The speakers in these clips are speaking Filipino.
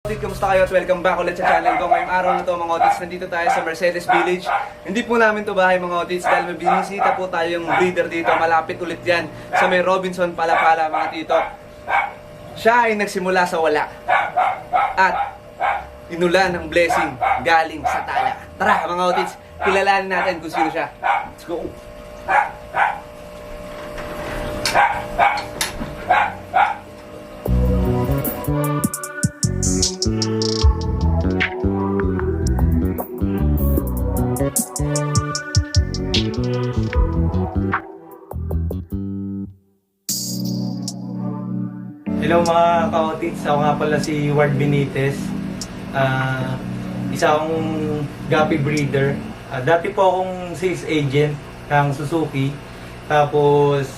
Kumusta kayo at welcome back ulit sa channel ko. Ngayong araw na to mga Otits, nandito tayo sa Mercedes Village. Hindi po namin to bahay mga Otits dahil may binisita po tayo yung breeder dito. Malapit ulit yan sa may Robinson Palapala mga tito. Siya ay nagsimula sa wala at inulan ng blessing galing sa tala. Tara mga Otits, kilalanin natin kung sino siya. Let's go! Hello mga ka-Otits, ako nga pala si Ward Benitez. Isa akong guppy breeder. Dati po akong sales agent ng Suzuki. Tapos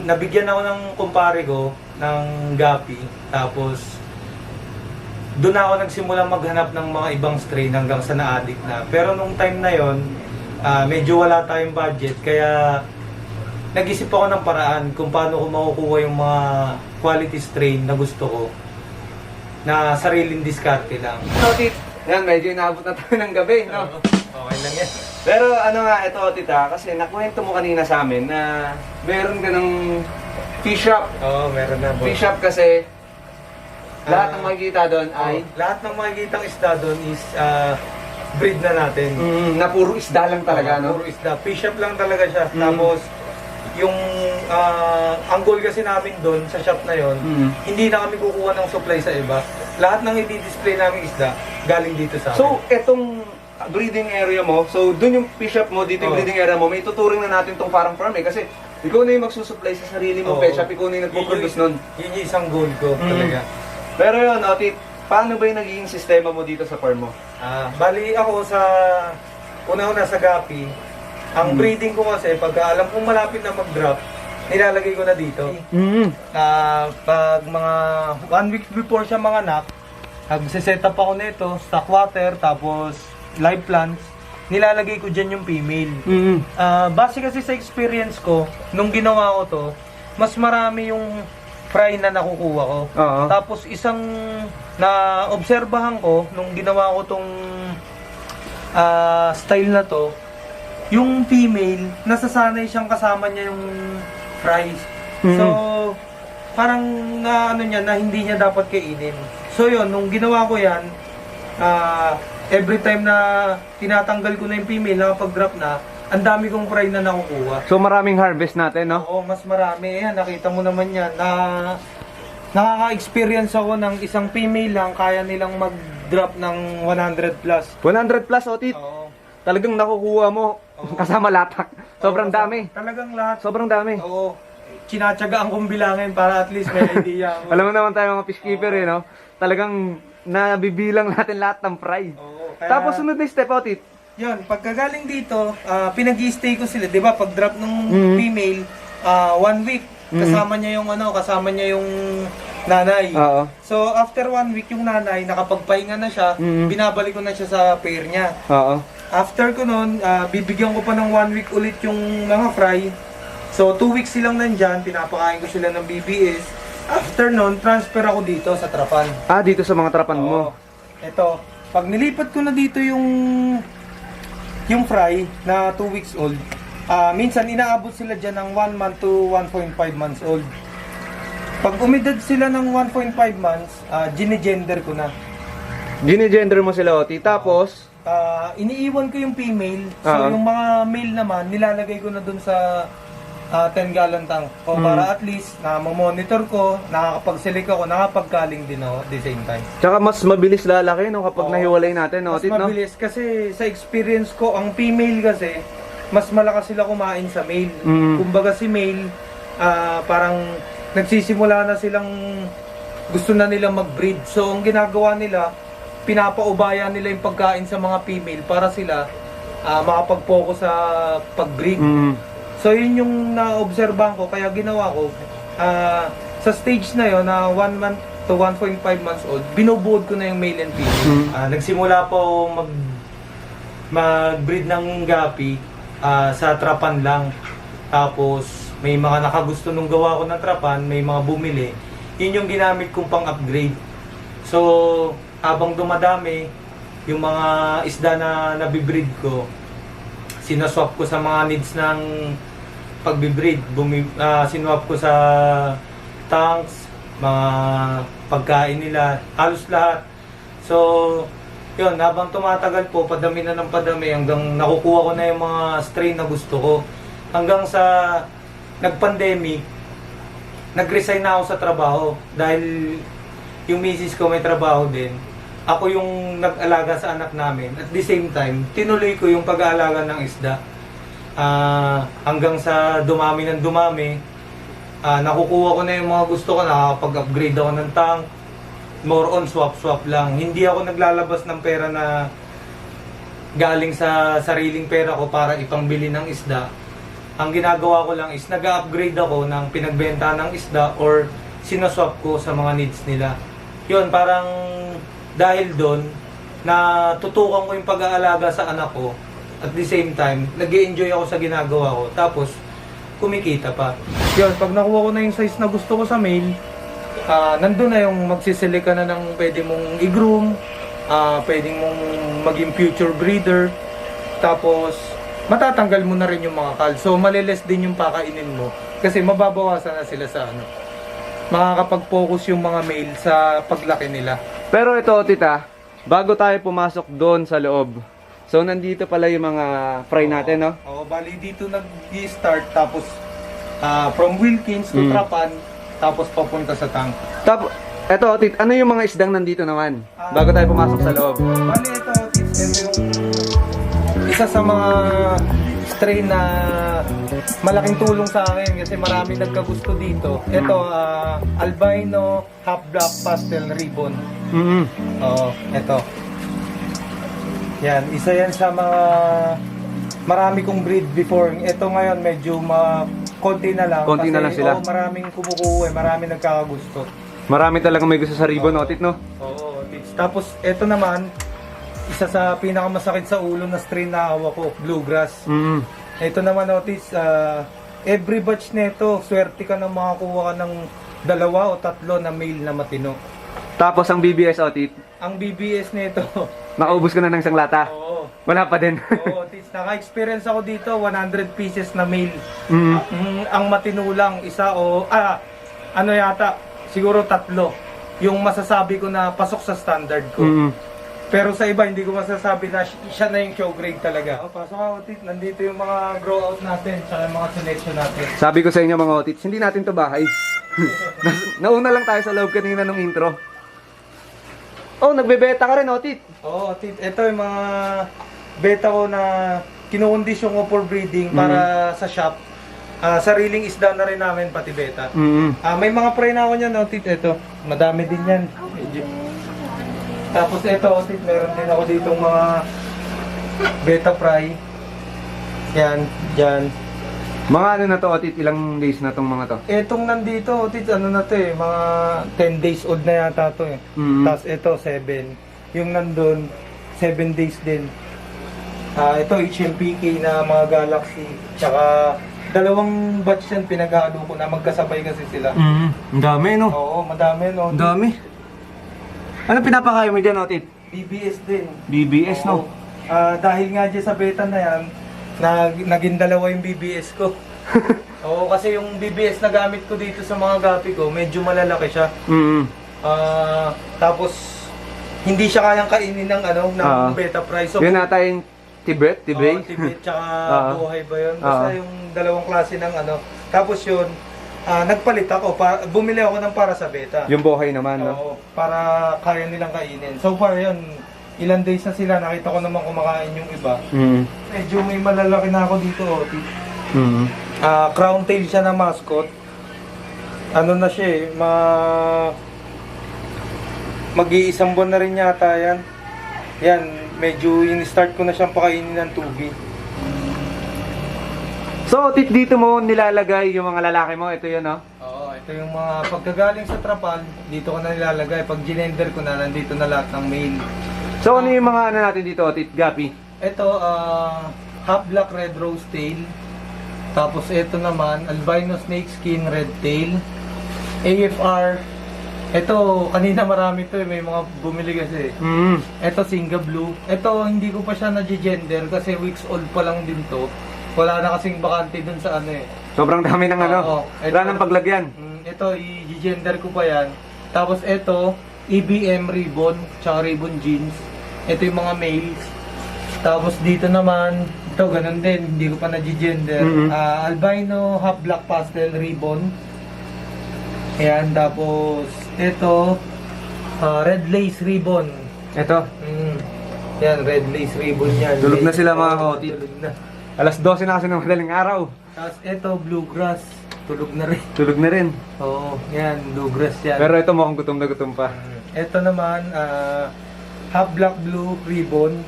nabigyan ako ng kumpare ko ng guppy. Tapos doon ako nagsimula maghanap ng mga ibang strain hanggang sa na-addict na. Pero nung time na yon, medyo wala tayong budget kaya nag-isip ako ng paraan kung paano ko makukuha yung mga quality strain na gusto ko na sariling diskarte lang. Otits, yan medyo inaabot na tayo ng gabi, no? Okay lang yan. Pero ano nga, ito Tita, kasi nakwento mo kanina sa amin na meron ka ng fish shop. Oo, meron na. Fish shop kasi lahat ng makikita doon ay lahat ng makikitang isda doon is breed na natin. na puro isda lang talaga, no? Puro isda. Fish shop lang talaga siya. Tapos yung ang goal kasi namin doon sa shop na yon, hindi na kami kukuha ng supply sa iba. Lahat ng i-display namin isda galing dito sa amin. So, etong breeding area mo, so doon yung fish shop mo, dito yung breeding area mo, may tuturing na natin tong farm eh. Kasi ikaw na yung magsusupply sa sarili mong pet shop, ikaw na yung nagpo-produce nun. Yun yung isang goal ko talaga. Pero yun, Otit, paano ba yung nagiging sistema mo dito sa farm mo? Bali ako sa una-una sa Gapi. Ang breeding ko kasi, pagka alam kong malapit na mag-drop, nilalagay ko na dito. Pag mga 1 week before siya manganak, nagsiset up ako nito, stock water, tapos live plants, nilalagay ko dyan yung female. Base kasi sa experience ko, nung ginawa ko to, mas marami yung fry na nakukuha ko. Tapos isang na-obserbahan ko, nung ginawa ko tong style na to, yung female, nasasanay siyang kasama niya yung fries. So, parang na ano niya, na hindi niya dapat kainin. So yun, nung ginawa ko yan, every time na tinatanggal ko na yung female, nakapag-drop na, ang dami kong fry na nakukuha. So maraming harvest natin, no? Oo, mas marami. Ayan, nakita mo naman yan, na nakaka-experience ako ng isang female lang, kaya nilang mag-drop ng 100 plus. 100 plus, Otit? Oo. Talagang nakukuha mo kasama latak. Sobrang dami. Talagang lahat. Sobrang dami. Oo. Tinatsagaan kong bilangin para at least may idea ako. Alam mo naman tayo mga fishkeeper, eh, no? Talagang nabibilang natin lahat ng fry. Oo, kaya, Tapos sunod na step, Otit. yun, pagkagaling dito, pinag-i-stay ko sila, 'di ba? Pag drop ng female, 1 week kasama niya yung kasama niya yung nanay. Oo. So after 1 week yung nanay nakapagpahinga na siya, binabalik ko na siya sa pair niya. Oo. After ko nun, bibigyan ko pa ng 1 week ulit yung mga fry. So 2 weeks silang nandyan, pinapakain ko sila ng BBS. After nun, transfer ako dito sa trapan. Dito sa mga trapan mo. Ito, pag nilipat ko na dito yung fry na 2 weeks old, minsan inaabot sila dyan ng 1 month to 1.5 months old. Pag umidad sila ng 1.5 months, ginigender ko na. Ginigender mo sila, Otit. Tapos, iniiwan ko yung female. So yung mga male naman, nilalagay ko na dun sa 10 gallon tank. O para at least na monitor ko, nakakapag-select ako, nakapagkaling din ako at the same time. tsaka mas mabilis lalaki, no? Kapag nahiwalay natin, no, Mas Otit, no? mabilis kasi sa experience ko, ang female kasi, mas malakas sila kumain sa male. Kumbaga si male, parang nagsisimula na silang gusto na nilang mag-breed. So ang ginagawa nila, pinapaubaya nila yung pagkain sa mga female para sila makapag-focus sa pag-breed. So yun yung na-obserbahan ko, kaya ginawa ko, sa stage na yon na 1 month to 1.5 months old, binubuod ko na yung male and female. Nagsimula po mag-breed ng gapi sa trapan lang. Tapos may mga nakagusto nung gawa ko ng trapan, may mga bumili. Yun yung ginamit kong pang-upgrade. So, habang dumadami, yung mga isda na nabibreed ko, sinaswap ko sa mga needs ng pagbibreed. Sinwap ko sa tanks, mga pagkain nila, halos lahat. So, yun, habang tumatagal po, padami na ng padami hanggang nakukuha ko na yung mga strain na gusto ko. Hanggang sa nag-pandemic, nag-resign na ako sa trabaho dahil yung misis ko may trabaho din. Ako yung nag-alaga sa anak namin. At the same time, tinuloy ko yung pag-aalaga ng isda. Hanggang sa dumami ng dumami, nakukuha ko na yung mga gusto ko, nakakapag-upgrade ako ng tank. More on swap-swap lang. Hindi ako naglalabas ng pera na galing sa sariling pera ko para ipangbili ng isda. Ang ginagawa ko lang is nag-upgrade ako ng pinagbenta ng isda or sinaswap ko sa mga needs nila. Yun, parang dahil doon, natutukan ko yung pag-aalaga sa anak ko. At the same time, nag-i-enjoy ako sa ginagawa ko. Tapos, kumikita pa. Yun, pag nakuha ko na yung size na gusto ko sa male, nandun na yung magsisili ka na ng pwede mong i-groom, pwedeng mong maging future breeder. Tapos, matatanggal mo na rin yung mga kal. So, maliles din yung pakainin mo. Kasi mababawasan na sila sa ano. Makakapag-focus yung mga male sa paglaki nila. Pero ito, tita, bago tayo pumasok doon sa loob, so nandito pala yung mga fry natin, no? Oo, bali dito nag-start tapos from Wilkins to Trapan, tapos papunta sa tank. Eto, tit, ano yung mga isdang nandito naman? Bago tayo pumasok sa loob. Bali ito, ito yung isa sa mga strain na malaking tulong sa akin kasi marami nagkagusto dito. Ito, albino half black pastel ribbon. Oo, ito. Yan, isa yan sa mga marami kong breed before. Ito ngayon medyo konti na lang. Konti na lang sila. Maraming kumukuha, maraming nagkakagusto. Marami talagang may gusto sa ribbon, no, tit, no? Oo, tits. Tapos ito naman, isa sa pinakamasakit sa ulo na strain na hawak ko, bluegrass. Ito naman, notice, every batch nito, swerte ka na makakuha ka ng 2 o 3 na male na matino. Tapos ang BBS, tit, Ang BBS nito, nakaubos ko na ng isang lata. oo, Wala pa din. oo, tits, naka-experience ako dito, 100 pieces na male. Mm. Ang matino lang, isa o, ano yata, siguro 3. Yung masasabi ko na pasok sa standard ko. Pero sa iba, hindi ko masasabi na siya na yung show grade talaga. Pasok ako, Tit. Nandito yung mga grow out natin, tsaka yung mga selection natin. Sabi ko sa inyo mga otits, hindi natin to bahay. Nauna lang tayo sa loob kanina nung intro. Oh, nagbebeta ka rin, otit. Oo, Tit. Ito yung mga beta ko na kinukondisyon ko for breeding para sa shop. Sariling isda na rin namin, pati beta. May mga fry na ako niyan, no, Tit. Ito, madami din yan. Tapos ito, Tit, meron din ako ditong mga beta fry. Yan, dyan. Mga ano na to, otit, ilang days na tong mga to? Etong nandito, Tit, ano na to eh, mga 10 days old na yata to eh. Tapos ito, 7. Yung nandun, 7 days din. Ito, HMPK na mga Galaxy. Tsaka, 2 batch yan, pinag-aalo ko na magkasabay kasi sila. Ang dami, no? Oo, madami, no? Ang dami. Ano pinapakain mo dyan, otit? BBS din. BBS, no? Oo. Dahil nga dyan sa beta na yan, naging 2 yung BBS ko. Oo, kasi yung BBS na gamit ko dito sa mga gapi ko, medyo malalaki siya. Tapos, hindi siya kayang kainin ng, ng beta price. So, yun nata yung Tibet, Tibet. Tibet, tsaka buhay ba yun? Basta yung 2 klase ng Tapos yun, nagpalit ako, bumili ako ng para sa beta. Yung buhay naman, no? Oo, para kaya nilang kainin. So far yun, ilang days na sila, nakita ko naman kumakain yung iba. Medyo may malalaki na ako dito, Oti. Crown tail siya na mascot. Ano na siya eh, mag-iisang buwan na rin yata yan. Yan, medyo in-start ko na siyang pakainin ng tubig. So, otit, dito mo nilalagay yung mga lalaki mo. Ito yun, no? Oo, ito yung mga pagkagaling sa trapal, dito ko na nilalagay. Pag ginender ko na, nandito na lahat ng male. So, ano yung mga ano natin dito, otit, gapi? Ito, half black red rose tail. Tapos ito naman, albino snake skin red tail. AFR Ito, kanina marami to eh. May mga bumili kasi. Ito, Singa Blue. Ito, hindi ko pa siya na-gender kasi weeks old pa lang din to. Wala na kasing bakante dun sa ano eh. Sobrang dami ng ano. Oo. Wala ng paglagyan. Ito, i-gender ko pa yan. Tapos ito, EBM ribbon, tsaka ribbon jeans. Ito yung mga males. Tapos dito naman, ito ganun din, hindi ko pa na-gender. Albino half black pastel ribbon. Ayan, tapos ito, red lace ribbon. Ito. Yan, red lace ribbon yan. Tulog na sila mga kaotit. Tulog na. Alas 12 na kasi ng madaling araw. Tapos ito, bluegrass. Tulog na rin. Tulog na rin. Oo, yan, bluegrass yan. Pero ito mukhang gutom na gutom pa. Ito naman, half black blue ribbon.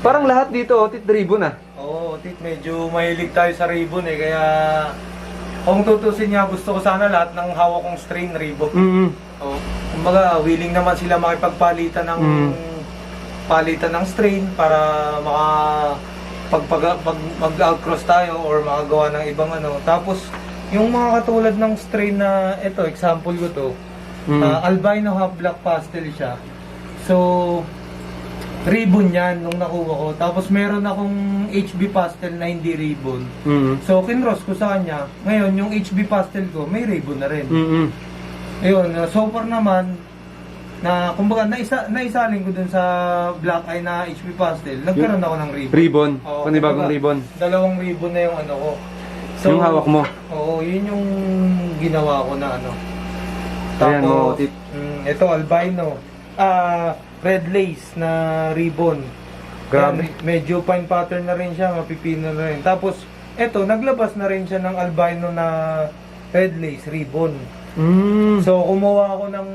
Parang lahat dito, otit, ribbon ah. Oo, tit, medyo mahilig tayo sa ribbon eh. Kaya, kung tutusin niya, gusto ko sana lahat ng hawak kong strain ribbon. Oo. Kumbaga, willing naman sila makipagpalitan ng palitan ng strain para mag-outcross tayo or makagawa ng ibang ano. Tapos, yung mga katulad ng strain na ito, example ko to, albino half black pastel siya. So, ribbon yan nung nakuha ko. Tapos meron akong HB pastel na hindi ribbon. So, kinross ko sa kanya. Ngayon, yung HB pastel ko, may ribbon na rin. Ayun, so far naman, na kumbaga naisalin ko dun sa black eye na HB pastel, nagkaroon ako ng ribbon. Ribbon? Oo, Panibagong kumbaga, ribbon? Dalawang ribbon na yung ano ko. Yung hawak mo? Oo, yun yung ginawa ko na ano. Ayan mo, otit. Ito, albino. Red lace na ribbon. Grabe. Yan, medyo fine pattern na rin siya, mapipino na rin. Tapos, ito, naglabas na rin siya ng albino na red lace ribbon. So, kumuha ako ng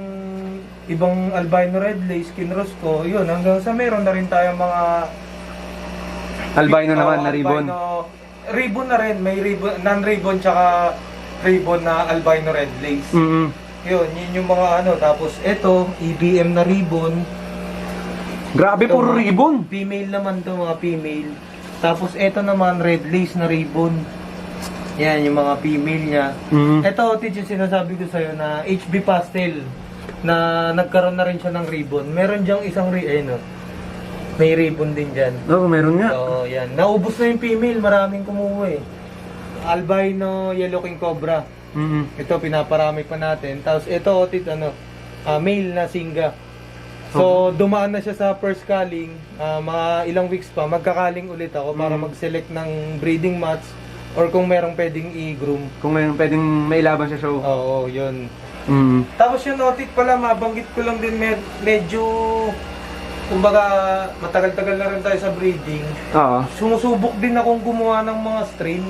ibang albino red lace, kinross ko, yun, hanggang sa meron na rin tayo mga Albino naman na ribbon. Ribbon na rin, may ribbon, non-ribbon tsaka ribbon na albino red lace. Yun yung mga ano. Tapos ito, EBM na ribbon. Grabe, puro ribbon. Female naman to, mga female. Tapos ito naman, red lace na ribbon. Yan, yung mga female niya. Ito, Tich, yung sinasabi ko sa'yo na HB pastel na nagkaroon na rin siya ng ribbon. Meron diyang isang may ribbon din dyan. Oo, meron nga. So, yan. Naubos na yung female, maraming kumuha eh. Albino yellow king cobra. Ito, pinaparami pa natin. Tapos ito, Otit, male na Singa. So, dumaan na siya sa first calling. Mga ilang weeks pa, magkakaling ulit ako para mag-select ng breeding match or kung merong pwedeng i-groom. Kung mayroong pwedeng mailaban sa show. Oo, yun. Tapos yung Otit pala, mabanggit ko lang din medyo, kumbaga, matagal-tagal na rin tayo sa breeding. Oo. Sumusubok din akong gumawa ng mga strain.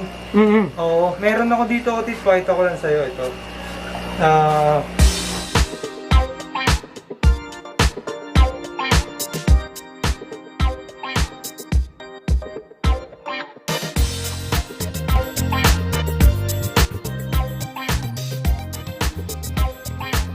Oo, meron ako dito, Otis, pakita ko lang sa'yo ito.